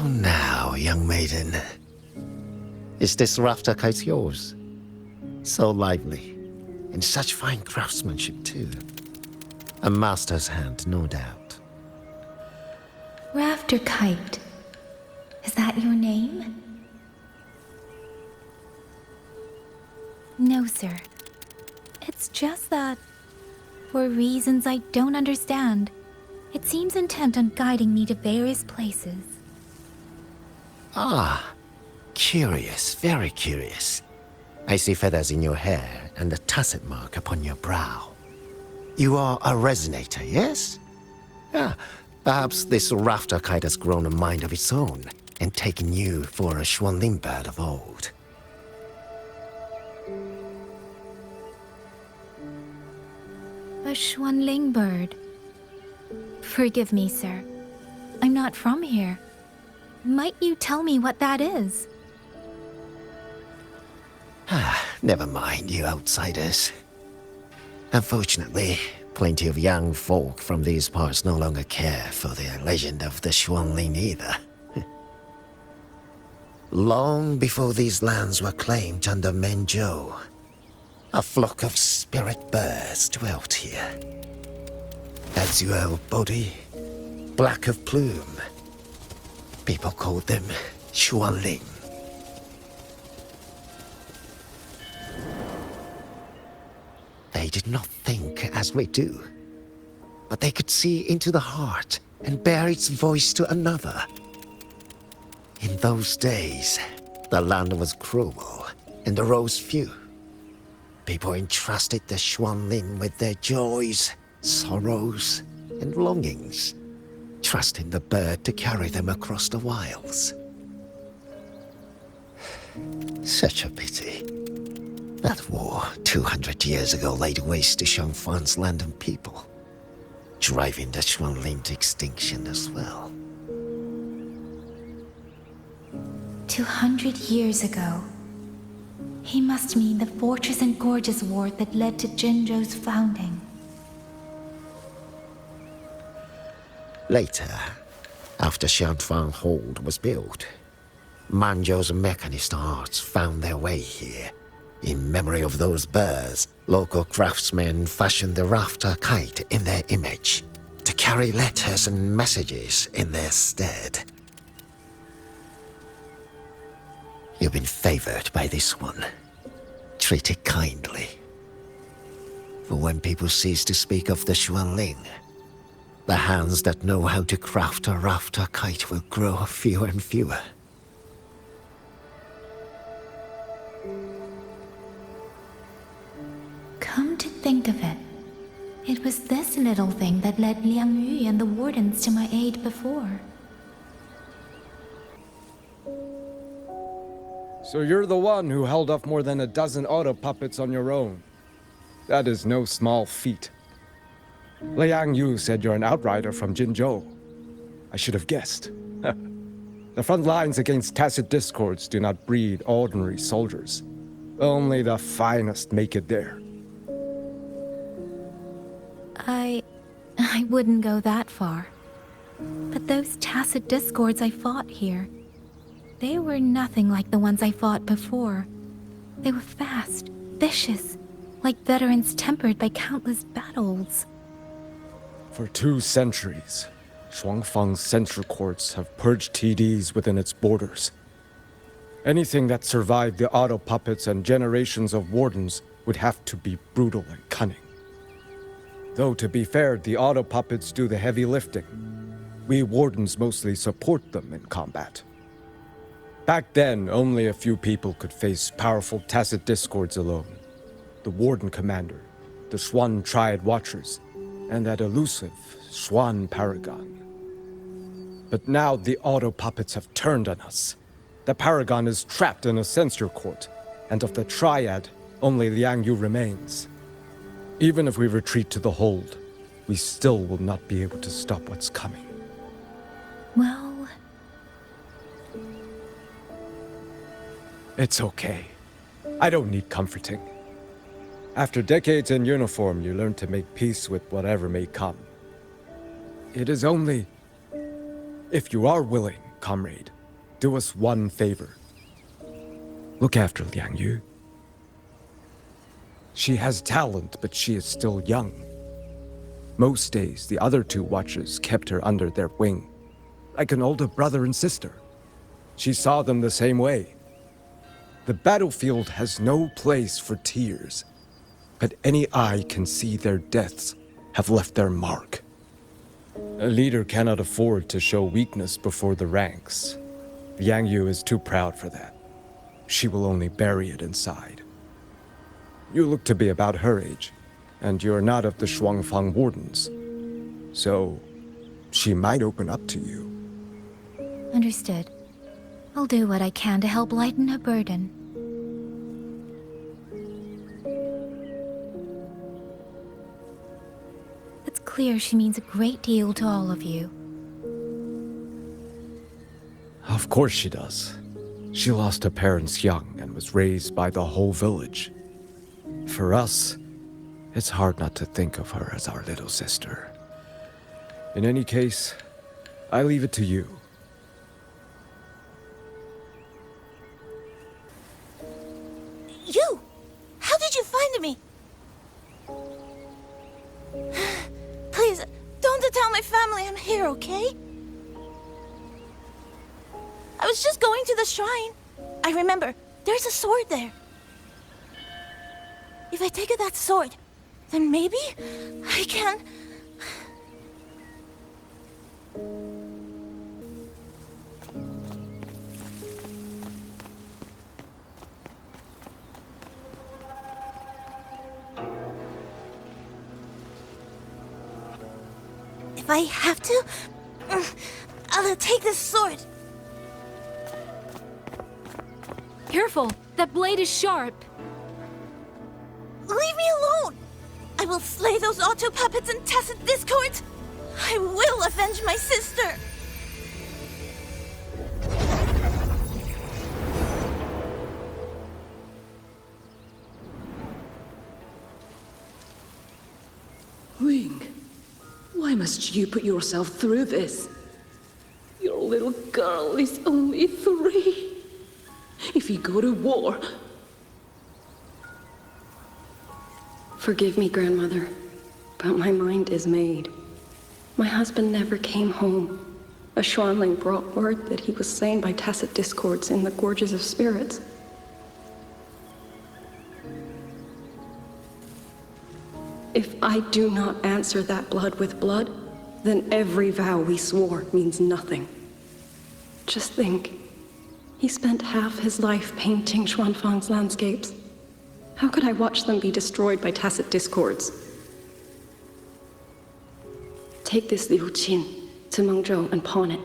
now, young maiden. Is this rafter kite yours? So lively, and such fine craftsmanship too. A master's hand, no doubt. Rafter Kite. Is that your name? No, sir. It's just that, for reasons I don't understand, it seems intent on guiding me to various places. Ah, curious, very curious. I see feathers in your hair and a tacet mark upon your brow. You are a resonator, yes? Ah, perhaps this rafter kite has grown a mind of its own and taken you for a Xuanling bird of old. A Xuanling bird. Forgive me, sir. I'm not from here. Might you tell me what that is? Never mind, you outsiders. Unfortunately, plenty of young folk from these parts no longer care for the legend of the Xuanling either. Long before these lands were claimed under Mengzhou, a flock of spirit birds dwelt here. Azure of body, black of plume. People called them Xuanling. They did not think as we do, but they could see into the heart and bear its voice to another. In those days, the land was cruel and the roads few. People entrusted the Xuanling with their joys, sorrows, and longings, trusting the bird to carry them across the wilds. Such a pity. That war 200 years ago laid waste to Shangfan's land and people, driving the Xuanling to extinction as well. 200 years ago. He must mean the Fortress and Gorges War that led to Jinzhou's founding. Later, after Shangfang Hold was built, Mengzhou's mechanist arts found their way here. In memory of those birds, local craftsmen fashioned the rafter kite in their image, to carry letters and messages in their stead. You've been favored by this one. Treat it kindly. For when people cease to speak of the Xuanling, the hands that know how to craft a rafter kite will grow fewer and fewer. Come to think of it, it was this little thing that led Liang Yu and the wardens to my aid before. So you're the one who held off more than a dozen auto puppets on your own. That is no small feat. Liang Yu said you're an outrider from Jinzhou. I should have guessed. The front lines against tacit discords do not breed ordinary soldiers. Only the finest make it there. I wouldn't go that far. But those tacit discords I fought here, they were nothing like the ones I fought before. They were fast, vicious, like veterans tempered by countless battles. For 2 centuries, Shuangfang's censure courts have purged TDs within its borders. Anything that survived the auto puppets and generations of wardens would have to be brutal and cunning. Though to be fair, the auto puppets do the heavy lifting. We wardens mostly support them in combat. Back then, only a few people could face powerful tacit discords alone. The Warden Commander, the Xuan Triad Watchers, and that elusive Xuan Paragon. But now the auto puppets have turned on us. The Paragon is trapped in a censure court, and of the Triad, only Liang Yu remains. Even if we retreat to the hold, we still will not be able to stop what's coming. Well... It's okay. I don't need comforting. After decades in uniform, you learn to make peace with whatever may come. It is only... if you are willing, comrade, Do us one favor. Look after Liang Yu. She has talent, but she is still young. Most days, the other two watchers kept her under their wing, like an older brother and sister. She saw them the same way. The battlefield has no place for tears, but any eye can see their deaths have left their mark. A leader cannot afford to show weakness before the ranks. Yang Yu is too proud for that. She will only bury it inside. You look to be about her age, and you're not of the Shuangfang Wardens. So, she might open up to you. Understood. I'll do what I can to help lighten her burden. It's clear she means a great deal to all of you. Of course she does. She lost her parents young and was raised by the whole village. For us, it's hard not to think of her as our little sister. In any case, I leave it to you. You! How did you find me? Please, don't tell my family I'm here, okay? I was just going to the shrine. I remember, there's a sword there. If I take that sword, then maybe I can... If I have to, I'll take this sword. Careful! That blade is sharp! Leave me alone! I will slay those auto puppets and tacit discords! I will avenge my sister! Ling, why must you put yourself through this? Your little girl is only 3. If you go to war... Forgive me, grandmother, but my mind is made. My husband never came home. A Xuanling brought word that he was slain by tacit discords in the Gorges of Spirits. If I do not answer that blood with blood, then every vow we swore means nothing. Just think, he spent half his life painting Xuanfang's landscapes. How could I watch them be destroyed by tacit discords? Take this Liu Qin to Mengzhou and pawn it.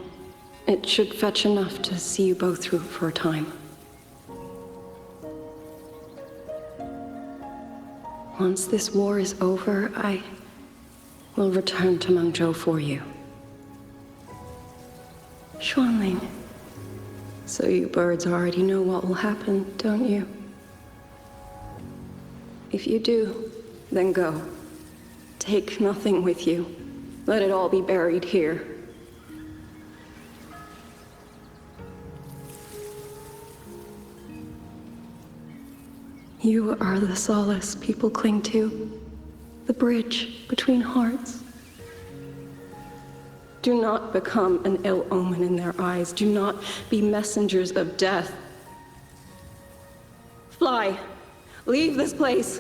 It should fetch enough to see you both through for a time. Once this war is over, I will return to Mengzhou for you. Xuanling. So you birds already know what will happen, don't you? If you do, then go. Take nothing with you. Let it all be buried here. You are the solace people cling to, the bridge between hearts. Do not become an ill omen in their eyes. Do not be messengers of death. Fly. Leave this place.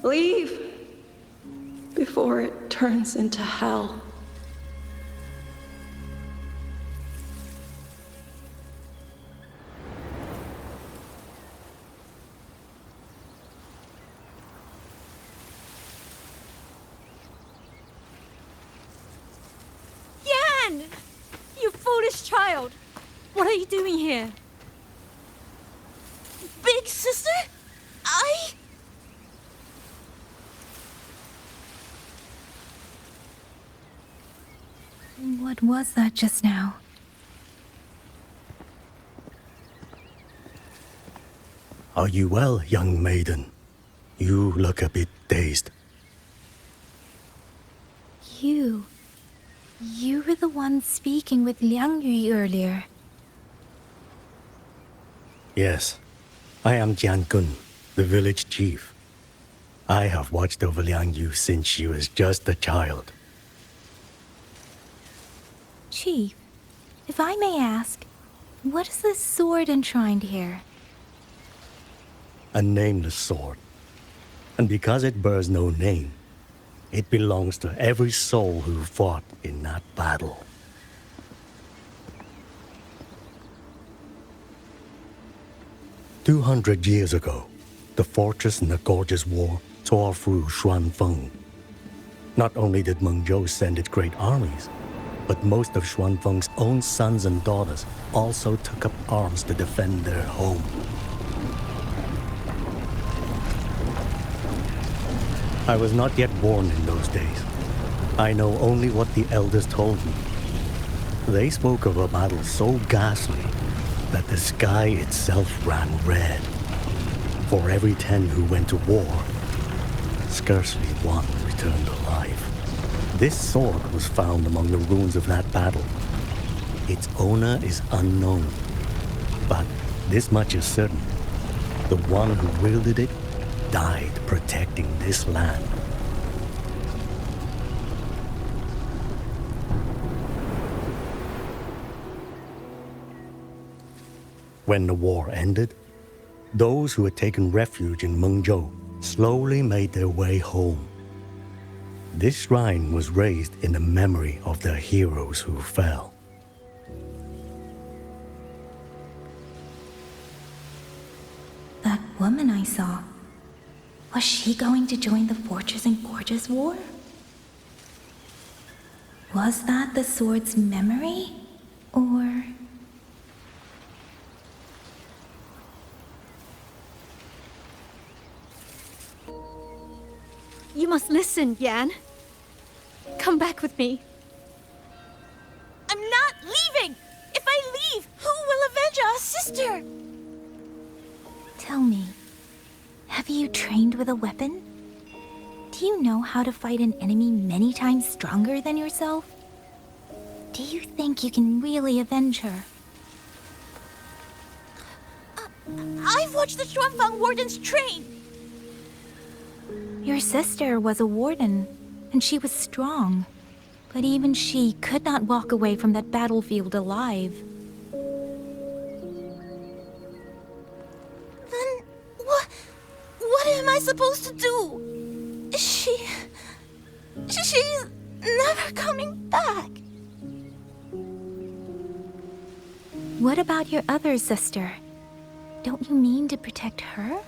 Leave before it turns into hell. Yan! You foolish child! What are you doing here? Big sister? What was that just now? Are you well, young maiden? You look a bit dazed. You... You were the one speaking with Liang Yu earlier. Yes, I am Jian Gun, the village chief. I have watched over Liang Yu since she was just a child. Chief, if I may ask, what is this sword enshrined here? A nameless sword. And because it bears no name, it belongs to every soul who fought in that battle. "200 years ago, the fortress in the Gorgeous War tore through Xuanfeng. Not only did Mengzhou send its great armies, but most of Xuanfeng's own sons and daughters also took up arms to defend their home. I was not yet born in those days. I know only what the elders told me. They spoke of a battle so ghastly that the sky itself ran red. For every 10 who went to war, scarcely one returned alive. This sword was found among the ruins of that battle. Its owner is unknown, but this much is certain. The one who wielded it died protecting this land. When the war ended, those who had taken refuge in Mengzhou slowly made their way home. This shrine was raised in the memory of the heroes who fell. That woman I saw, was she going to join the Fortress and Gorgeous War? Was that the sword's memory? Or... You must listen, Yan. Come back with me. I'm not leaving! If I leave, who will avenge our sister? Tell me, have you trained with a weapon? Do you know how to fight an enemy many times stronger than yourself? Do you think you can really avenge her? I've watched the Xuanfang wardens train! Your sister was a warden, and she was strong. But even she could not walk away from that battlefield alive. Then what am I supposed to do? She's never coming back. What about your other sister? Don't you mean to protect her?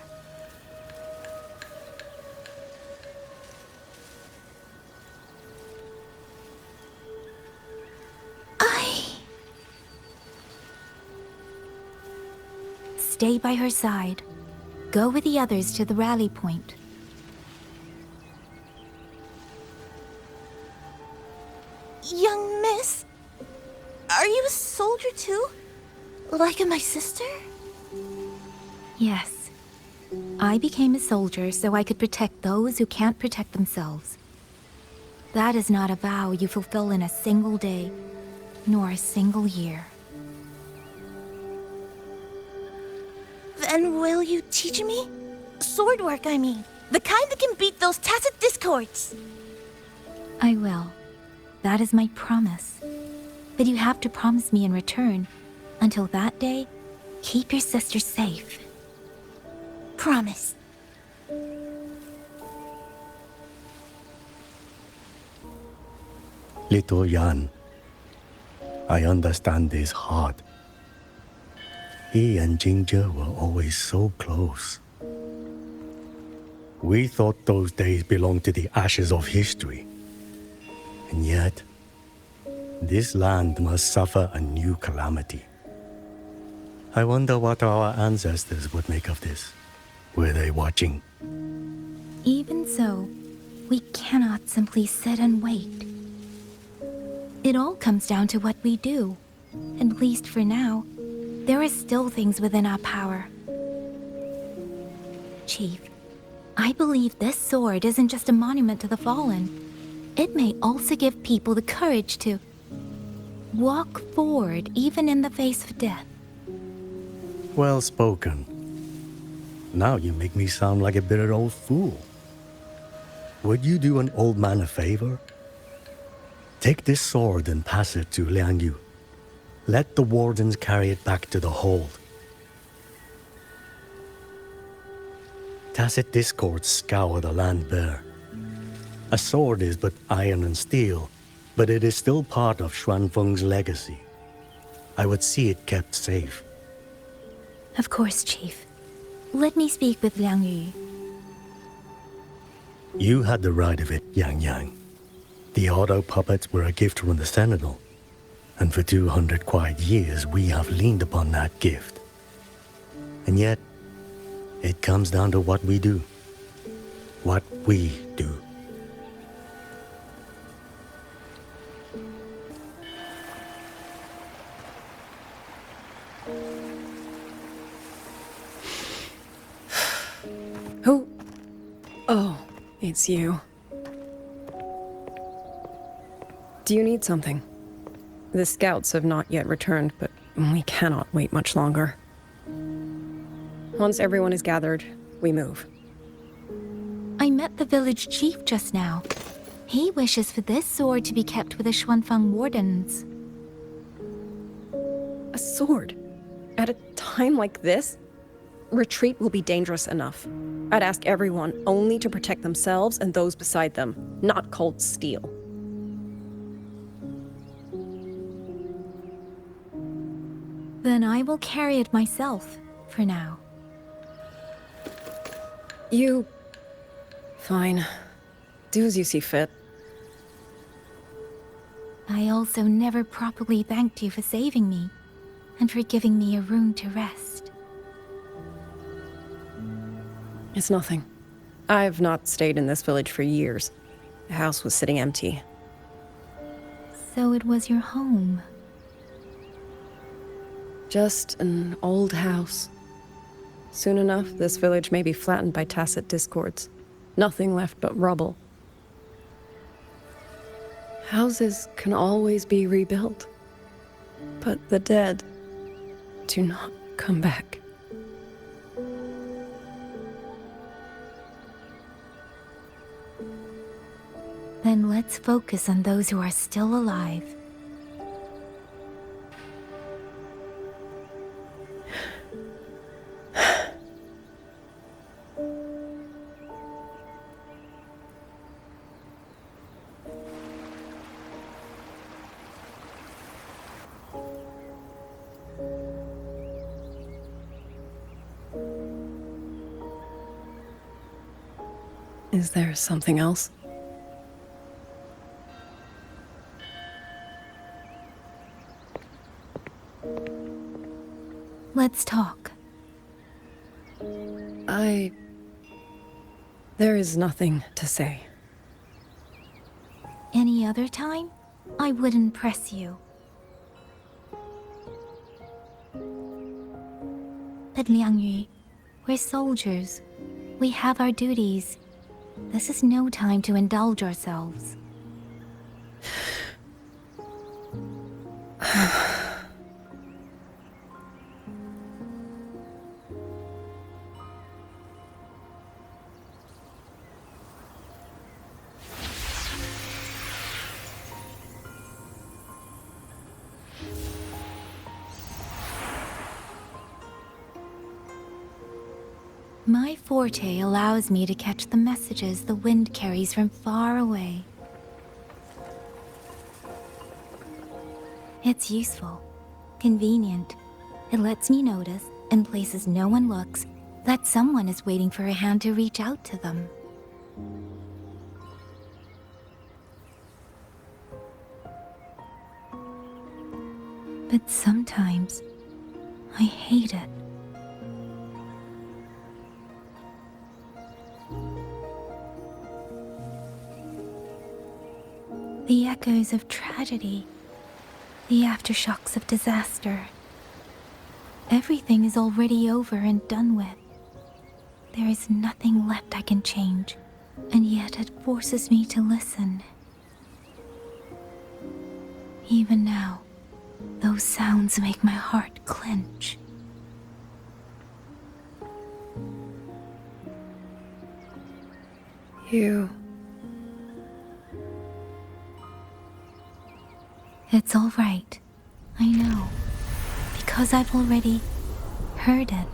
Stay by her side. Go with the others to the rally point. Young miss, are you a soldier too? Like my sister? Yes. I became a soldier so I could protect those who can't protect themselves. That is not a vow you fulfill in a single day, nor a single year. Then will you teach me? Sword work, I mean. The kind that can beat those tacit discords. I will. That is my promise. But you have to promise me in return. Until that day, keep your sister safe. Promise. Little Yan, I understand this hard. He and Ginger were always so close. We thought those days belonged to the ashes of history. And yet, this land must suffer a new calamity. I wonder what our ancestors would make of this. Were they watching? Even so, we cannot simply sit and wait. It all comes down to what we do. At least for now, there are still things within our power. Chief, I believe this sword isn't just a monument to the fallen. It may also give people the courage to walk forward even in the face of death. Well spoken. Now you make me sound like a bitter old fool. Would you do an old man a favor? Take this sword and pass it to Liang Yu. Let the wardens carry it back to the hold. Tacit discords scour the land bare. A sword is but iron and steel, but it is still part of Xuanfeng's legacy. I would see it kept safe. Of course, Chief. Let me speak with Liang Yu. You had the right of it, Yang Yang. The auto puppets were a gift from the Sentinel, and for 200 quiet years we have leaned upon that gift. And yet, it comes down to what we do. What we do. Who? Oh, it's you. Do you need something? The scouts have not yet returned, but we cannot wait much longer. Once everyone is gathered, we move. I met the village chief just now. He wishes for this sword to be kept with the Xuanfeng wardens. A sword? At a time like this? Retreat will be dangerous enough. I'd ask everyone only to protect themselves and those beside them, not cold steel. Then I will carry it myself, for now. You... Fine. Do as you see fit. I also never properly thanked you for saving me, and for giving me a room to rest. It's nothing. I've not stayed in this village for years. The house was sitting empty. So it was your home. Just an old house. Soon enough, this village may be flattened by tacit discords. Nothing left but rubble. Houses can always be rebuilt. But the dead do not come back. Then let's focus on those who are still alive. Is there something else? Let's talk. There is nothing to say. Any other time, I wouldn't press you. But Liang Yu, we're soldiers. We have our duties. This is no time to indulge ourselves. My forte allows me to catch the messages the wind carries from far away. It's useful, convenient. It lets me notice, in places no one looks, that someone is waiting for a hand to reach out to them. But sometimes, I hate it. The echoes of tragedy, the aftershocks of disaster. Everything is already over and done with. There is nothing left I can change, and yet it forces me to listen. Even now, those sounds make my heart clench. You... It's all right. I know. Because I've already heard it.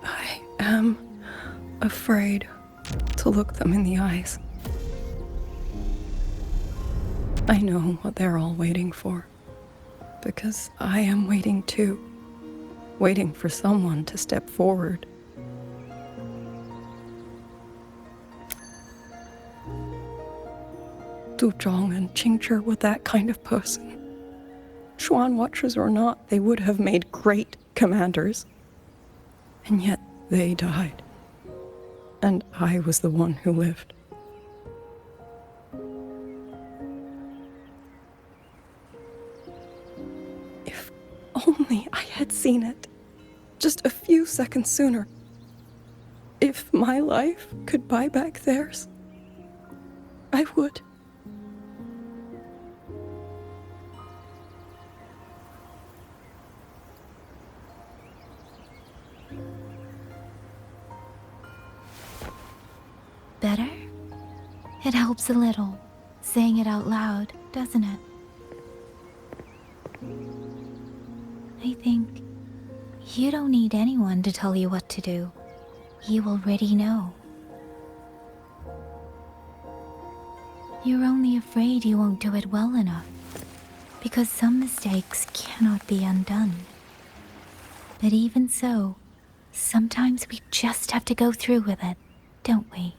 I am afraid to look them in the eyes. I know what they're all waiting for, because I am waiting too. Waiting for someone to step forward. Du Zhong and Qingzhi were that kind of person. Xuan Watchers or not, they would have made great commanders. And yet they died. And I was the one who lived. If only I had seen it. Just a few seconds sooner. If my life could buy back theirs, I would. Better? It helps a little, saying it out loud, doesn't it? I think you don't need anyone to tell you what to do. You already know. You're only afraid you won't do it well enough, because some mistakes cannot be undone. But even so, sometimes we just have to go through with it, don't we?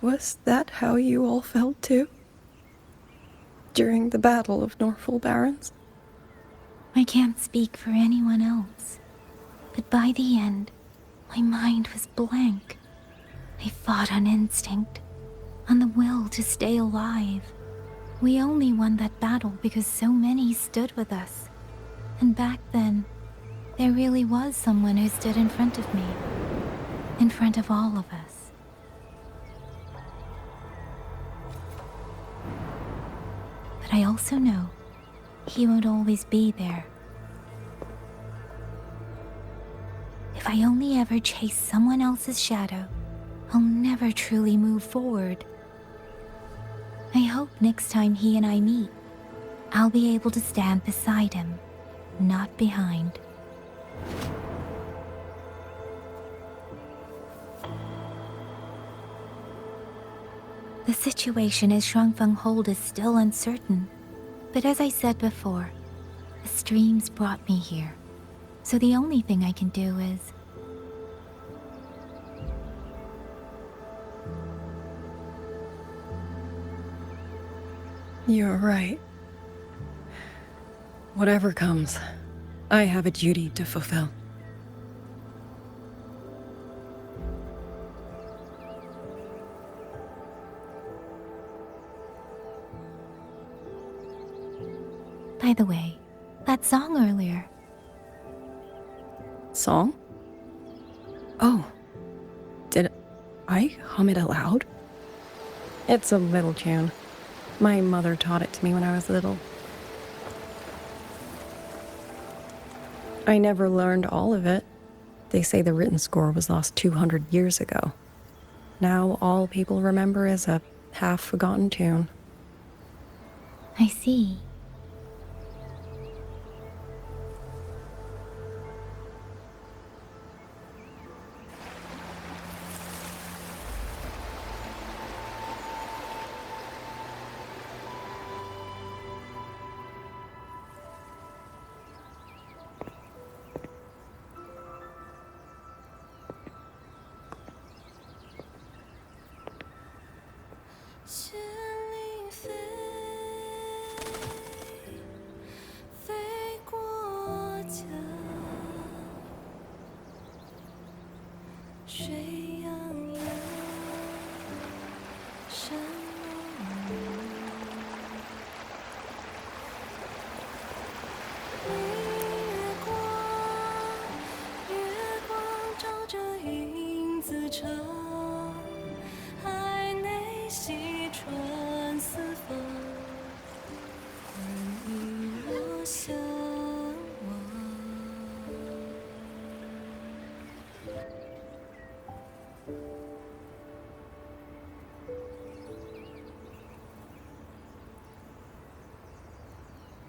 Was that how you all felt too? During the Battle of Norfolk Barrens? I can't speak for anyone else, but by the end, my mind was blank. I fought on instinct, on the will to stay alive. We only won that battle because so many stood with us. And back then, there really was someone who stood in front of me, in front of all of us. But I also know he won't always be there. If I only ever chase someone else's shadow, I'll never truly move forward. I hope next time he and I meet, I'll be able to stand beside him, not behind. The situation as Shuangfeng Hold is still uncertain, but as I said before, the streams brought me here, so the only thing I can do is... You're right. Whatever comes, I have a duty to fulfill. By the way, that song earlier. Song? Oh. Did I hum it aloud? It's a little tune. My mother taught it to me when I was little. I never learned all of it. They say the written score was lost 200 years ago. Now all people remember is a half-forgotten tune. I see.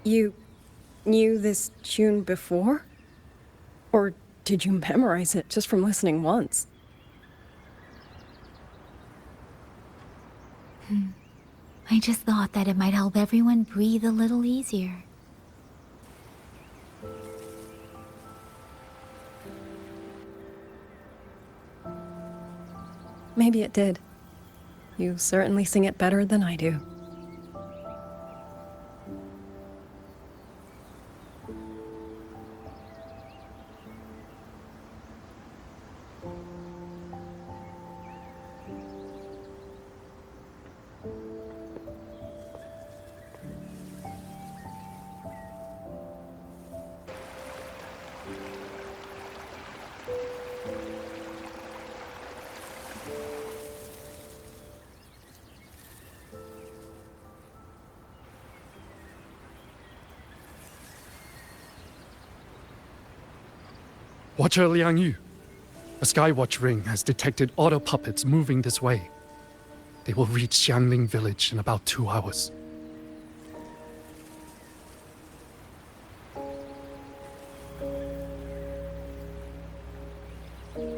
You knew this tune before? Or did you memorize it just from listening once? I just thought that it might help everyone breathe a little easier. Maybe it did. You certainly sing it better than I do. Watcher Liang Yu, a Skywatch ring has detected auto puppets moving this way. They will reach Xiangling village in about 2 hours.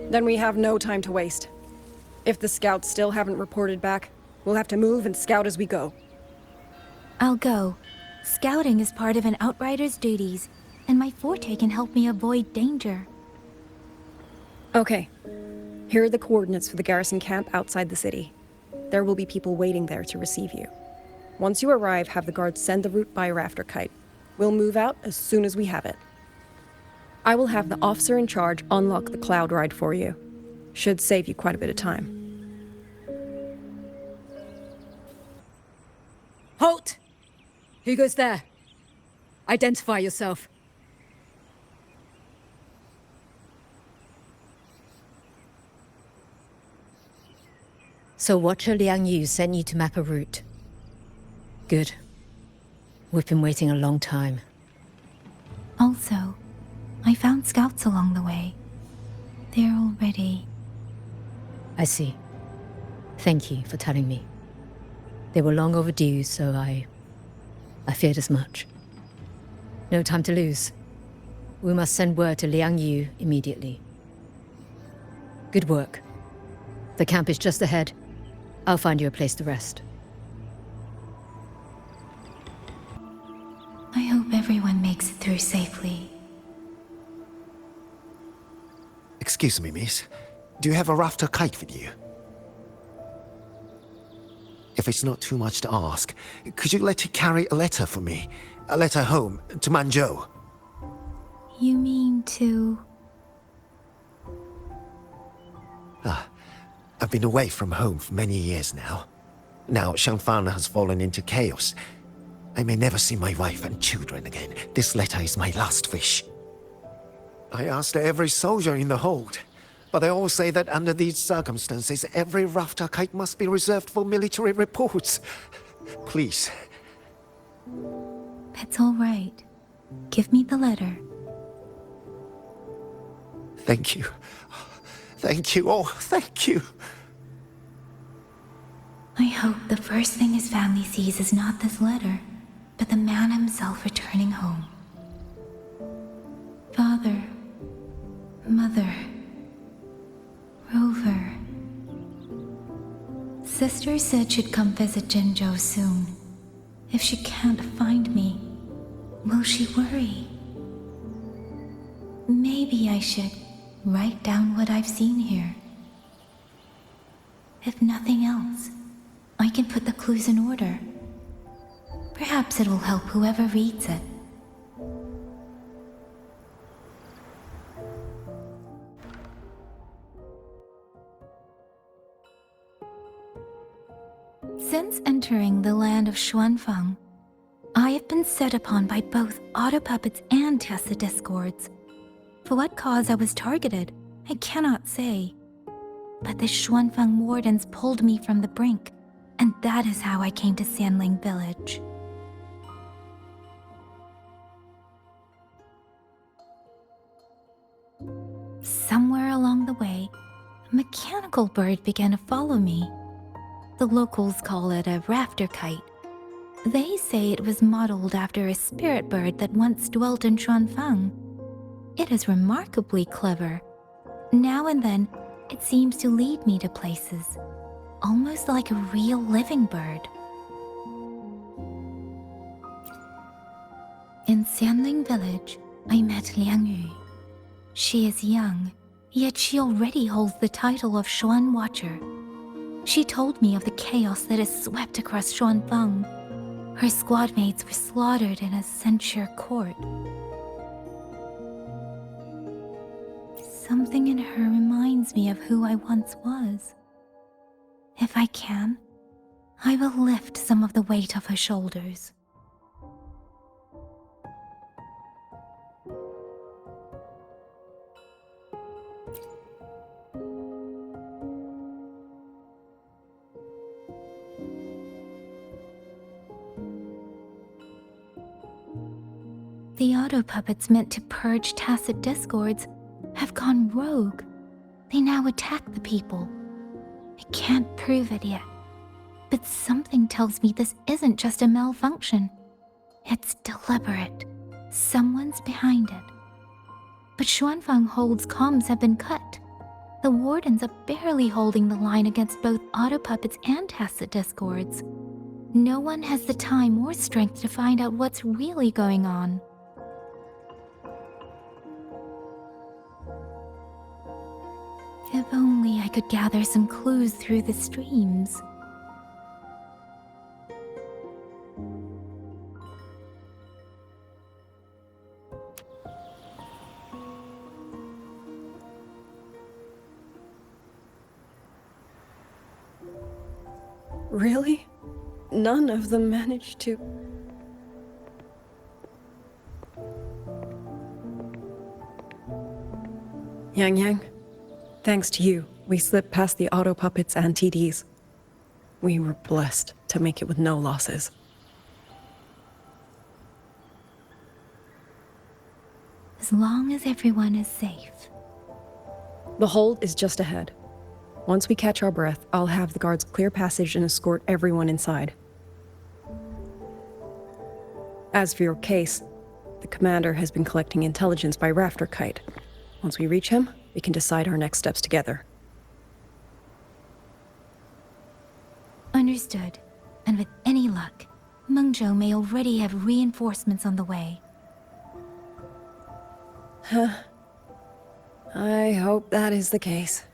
Then we have no time to waste. If the scouts still haven't reported back, we'll have to move and scout as we go. I'll go. Scouting is part of an outrider's duties, and my forte can help me avoid danger. Okay. Here are the coordinates for the garrison camp outside the city. There will be people waiting there to receive you. Once you arrive, have the guards send the route by rafter kite. We'll move out as soon as we have it. I will have the officer in charge unlock the cloud ride for you. Should save you quite a bit of time. Halt! Who goes there? Identify yourself. So Watcher Liang Yu sent you to map a route. Good. We've been waiting a long time. Also, I found scouts along the way. They're all ready. I see. Thank you for telling me. They were long overdue, so I feared as much. No time to lose. We must send word to Liang Yu immediately. Good work. The camp is just ahead. I'll find you a place to rest. I hope everyone makes it through safely. Excuse me, miss. Do you have a rafter kite with you? If it's not too much to ask, could you let it carry a letter for me? A letter home, to Mengzhou. You mean to... I've been away from home for many years now. Now Shangfang has fallen into chaos. I may never see my wife and children again. This letter is my last wish. I asked every soldier in the hold, but they all say that under these circumstances, every rafter kite must be reserved for military reports. Please. That's all right. Give me the letter. Thank you. Thank you. Oh, thank you. I hope the first thing his family sees is not this letter, but the man himself returning home. Father, Mother, Rover. Sister said she'd come visit Mengzhou soon. If she can't find me, will she worry? Maybe I should write down what I've seen here. If nothing else, I can put the clues in order. Perhaps it will help whoever reads it. Since entering the land of Xuanfang, I have been set upon by both auto puppets and Tessa discords. For what cause I was targeted, I cannot say. But the Xuanfang wardens pulled me from the brink, and that is how I came to Xiangling village. the way, a mechanical bird began to follow me. The locals call it a rafter kite. They say it was modeled after a spirit bird that once dwelt in Xuanfang. It is remarkably clever. Now and then, it seems to lead me to places, almost like a real living bird. In Xianling village, I met Liang Yu. She is young, yet she already holds the title of Xuan Watcher. She told me of the chaos that has swept across Xuanfang. Her squad mates were slaughtered in a censure court. Something in her reminds me of who I once was. If I can, I will lift some of the weight off her shoulders. The auto puppets meant to purge tacit discords have gone rogue. They now attack the people. I can't prove it yet, but something tells me this isn't just a malfunction. It's deliberate. Someone's behind it. But Xuanfang Hold's comms have been cut. The wardens are barely holding the line against both auto puppets and tacit discords. No one has the time or strength to find out what's really going on. If only I could gather some clues through the streams. Really? None of them managed to... Yang, thanks to you, we slipped past the auto puppets and TDs. We were blessed to make it with no losses. As long as everyone is safe. The hold is just ahead. Once we catch our breath, I'll have the guards clear passage and escort everyone inside. As for your case, the commander has been collecting intelligence by rafter kite. Once we reach him, we can decide our next steps together. Understood. And with any luck, Mengzhou may already have reinforcements on the way. I hope that is the case.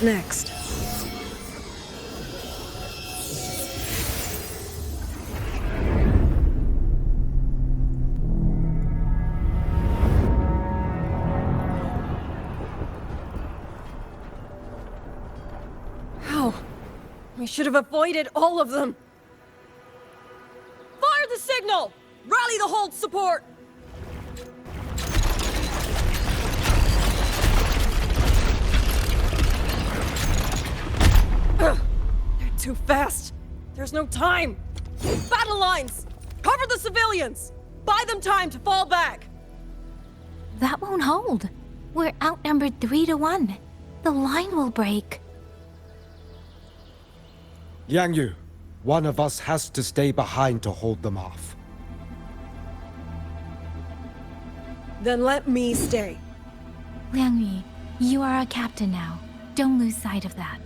Next. How? We should have avoided all of them. Fire the signal! Rally the hold support! They're too fast. There's no time. Battle lines! Cover the civilians! Buy them time to fall back! That won't hold. We're outnumbered 3-1. The line will break. Yang Yu, one of us has to stay behind to hold them off. Then let me stay. Liang Yu, you are our captain now. Don't lose sight of that.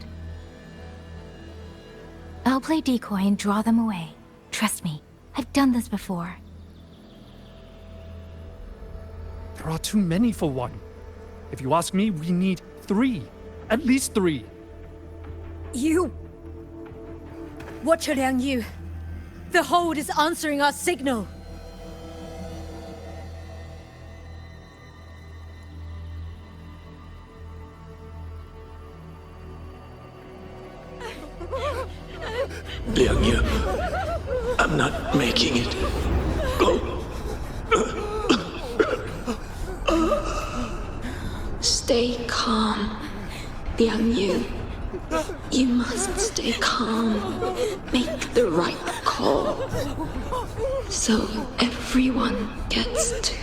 I'll play decoy and draw them away. Trust me, I've done this before. There are too many for one. If you ask me, we need 3. At least 3. You! Watcher Liang Yu. The hold is answering our signal. Liang Yu, I'm not making it. Go. Stay calm, Liang Yu. You must stay calm. Make the right call. So everyone gets to.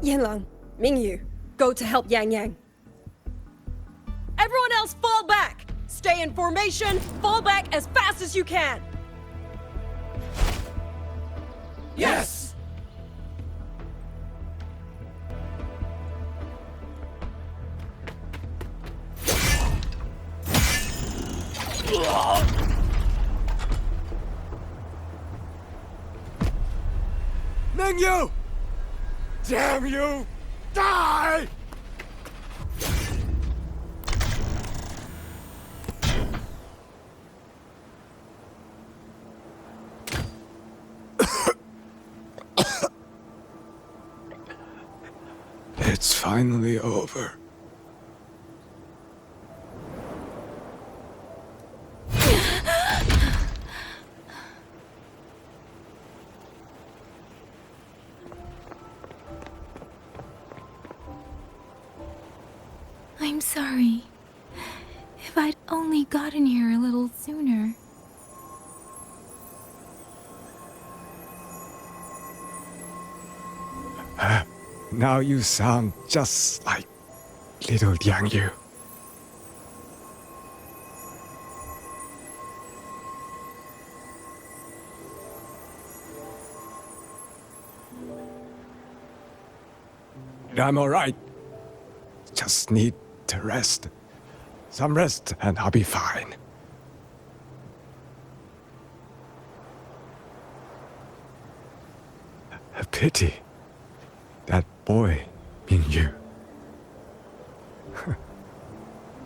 Yanlang, Mingyu, go to help Yang Yang. Everyone else fall back! Stay in formation, fall back as fast as you can! Yes! Mengzhou! Damn you! Die! It's finally over. I'm sorry. If I'd only gotten here a little sooner. Now you sound just like little Liang Yu. I'm alright. Just need to rest. Some rest and I'll be fine. A pity. That boy, Mingyu.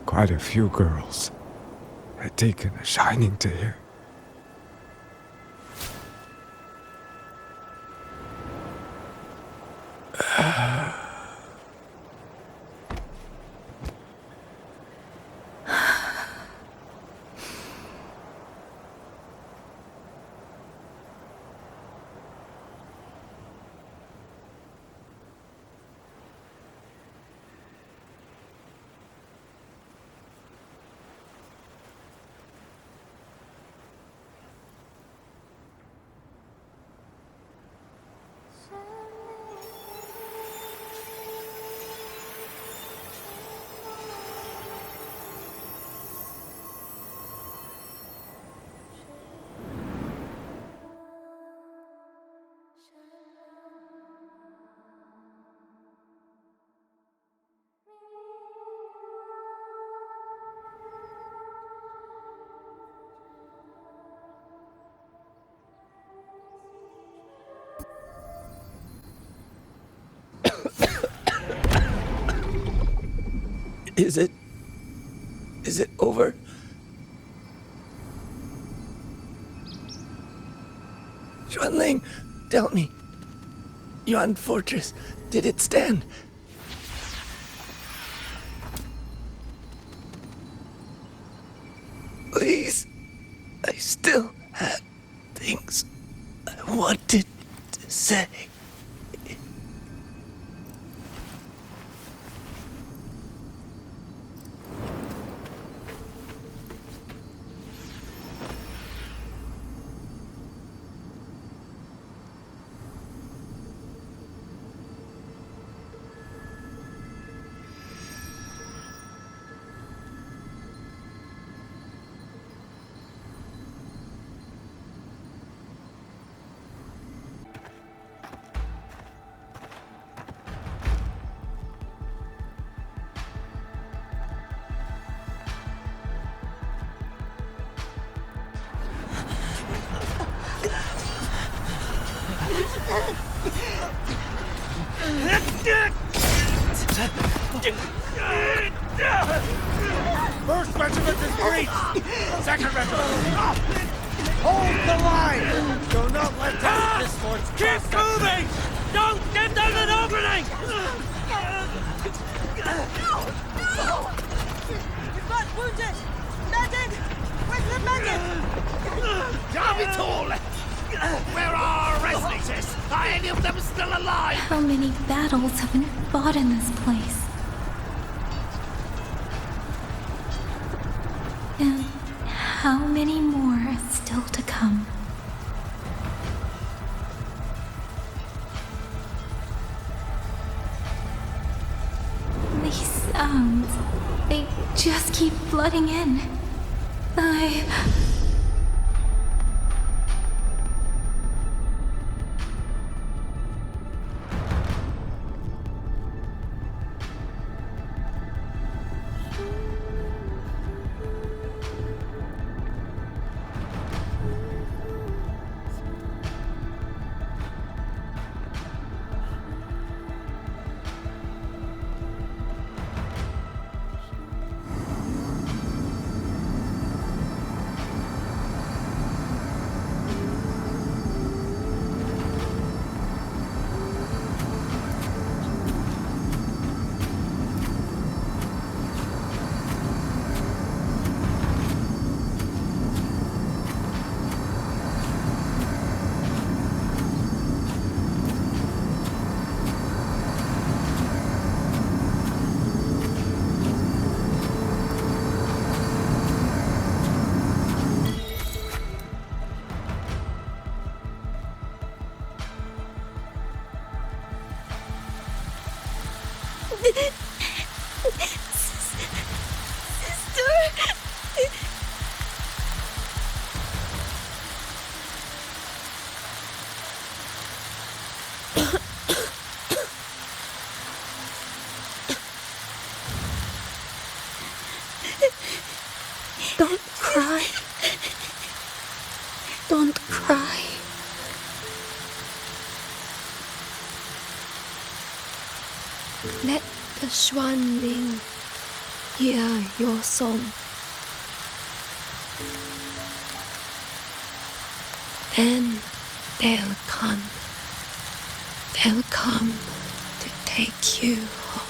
Quite a few girls had taken a shining to him. Is it over? Xuanling, tell me. Yuan Fortress, did it stand? Please, I still have things I wanted to say. First regiment is breached! Second regiment! Up! Hold the line! Do not let down this force. Keep moving! Don't give them an opening! No! You've got wounded! Medic! Where's the medic? How many battles have been fought in this place? And how many more are still to come? These sounds, they just keep flooding in. Don't cry. Don't cry. Let the Xuanling hear your song. Then they'll come. They'll come to take you home.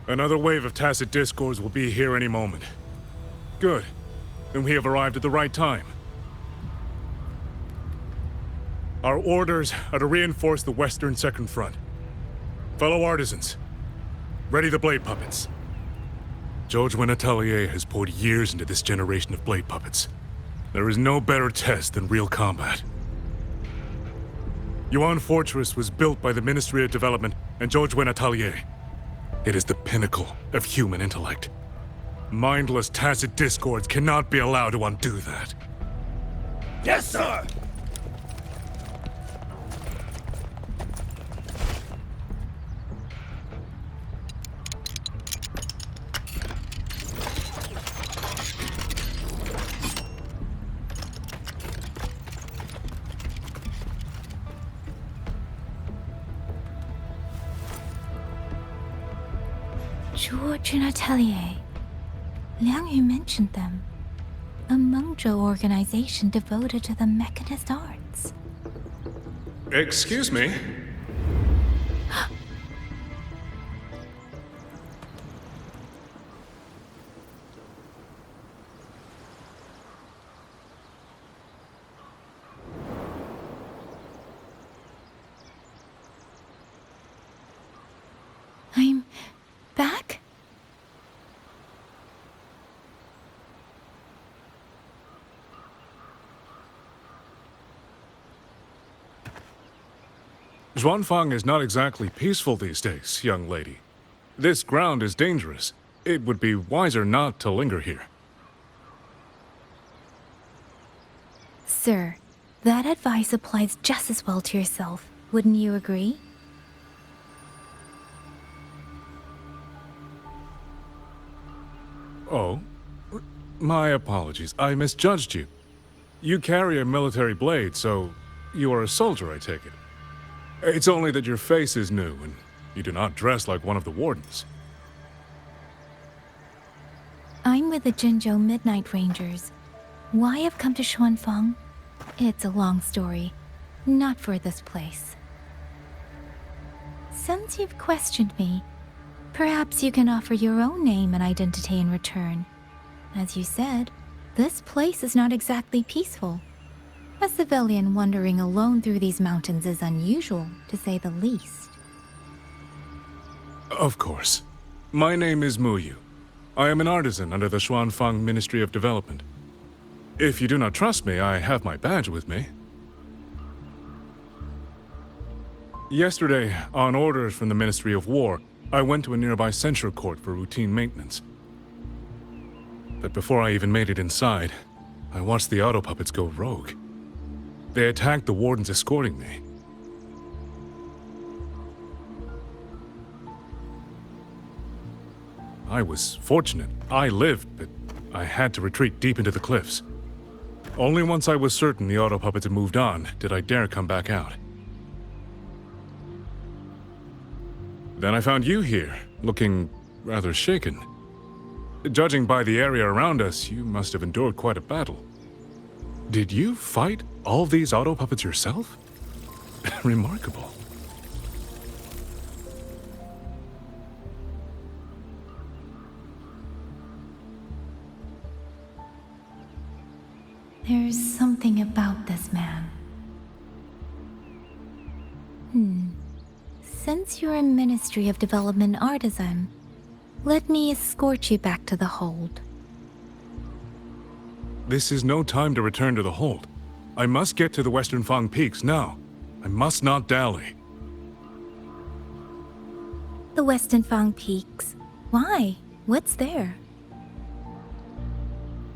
Another wave of tacit discords will be here any moment. Good. Then we have arrived at the right time. Our orders are to reinforce the Western Second Front. Fellow artisans, ready the blade puppets. George Atelier has poured years into this generation of blade puppets. There is no better test than real combat. Yuan Fortress was built by the Ministry of Development and George Atelier. It is the pinnacle of human intellect. Mindless, tacit discords cannot be allowed to undo that. Yes, sir! George and Atelier. Liang Yu mentioned them. A Mengzhou organization devoted to the mechanist arts. Excuse me? I'm back? Zhuanfang is not exactly peaceful these days, young lady. This ground is dangerous. It would be wiser not to linger here. Sir, that advice applies just as well to yourself. Wouldn't you agree? Oh? My apologies. I misjudged you. You carry a military blade, so you are a soldier, I take it. It's only that your face is new, and you do not dress like one of the wardens. I'm with the Jinzhou Midnight Rangers. Why I've come to Xuanfang? It's a long story. Not for this place. Since you've questioned me, perhaps you can offer your own name and identity in return. As you said, this place is not exactly peaceful. A civilian wandering alone through these mountains is unusual, to say the least. Of course. My name is Muyu. I am an artisan under the Xuanfang Ministry of Development. If you do not trust me, I have my badge with me. Yesterday, on orders from the Ministry of War, I went to a nearby censure court for routine maintenance. But before I even made it inside, I watched the auto puppets go rogue. They attacked the wardens escorting me. I was fortunate. I lived, but I had to retreat deep into the cliffs. Only once I was certain the auto puppets had moved on did I dare come back out. Then I found you here, looking rather shaken. Judging by the area around us, you must have endured quite a battle. Did you fight all these auto puppets yourself? Remarkable. There's something about this man. Since you're a Ministry of Development artisan, let me escort you back to the hold. This is no time to return to the hold. I must get to the Western Fang Peaks now. I must not dally. The Western Fang Peaks? Why? What's there?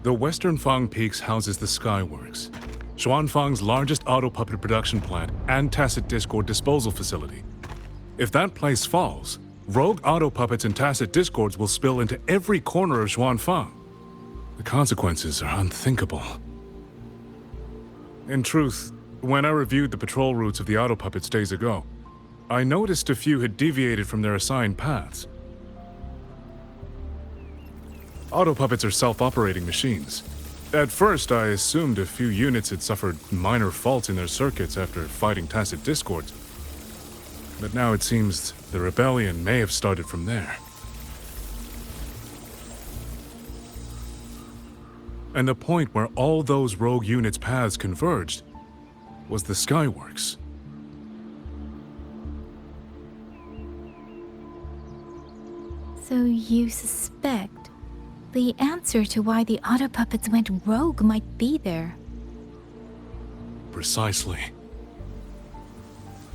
The Western Fang Peaks houses the Skyworks, Xuanfang's largest auto puppet production plant and tacit discord disposal facility. If that place falls, rogue auto puppets and tacit discords will spill into every corner of Xuanfang. The consequences are unthinkable. In truth, when I reviewed the patrol routes of the auto puppets days ago, I noticed a few had deviated from their assigned paths. Auto puppets are self-operating machines. At first, I assumed a few units had suffered minor faults in their circuits after fighting tacit discords. But now it seems the rebellion may have started from there. And the point where all those rogue units' paths converged was the Skyworks. So you suspect the answer to why the auto puppets went rogue might be there? Precisely.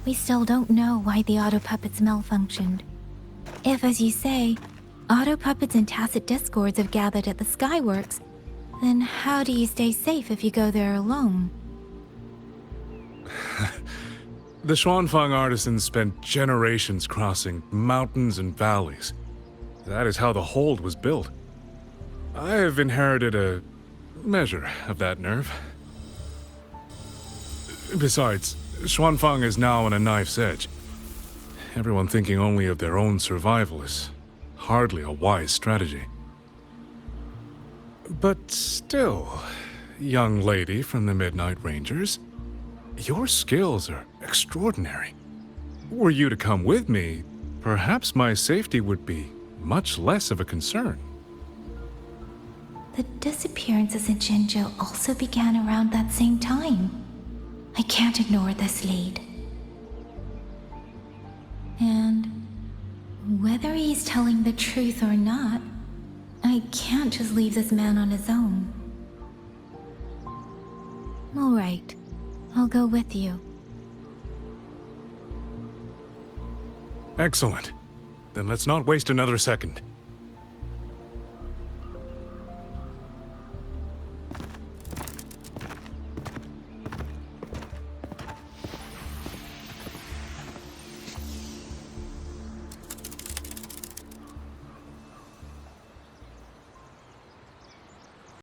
We still don't know why the auto puppets malfunctioned. If, as you say, auto puppets and tacit discords have gathered at the Skyworks, then how do you stay safe if you go there alone? The Xuanfang artisans spent generations crossing mountains and valleys. That is how the hold was built. I have inherited a measure of that nerve. Besides, Xuanfang is now on a knife's edge. Everyone thinking only of their own survival is hardly a wise strategy. But still, young lady from the Midnight Rangers, your skills are extraordinary. Were you to come with me, perhaps my safety would be much less of a concern. The disappearances in Jinzhou also began around that same time. I can't ignore this lead. And whether he's telling the truth or not, I can't just leave this man on his own. All right, I'll go with you. Excellent. Then let's not waste another second.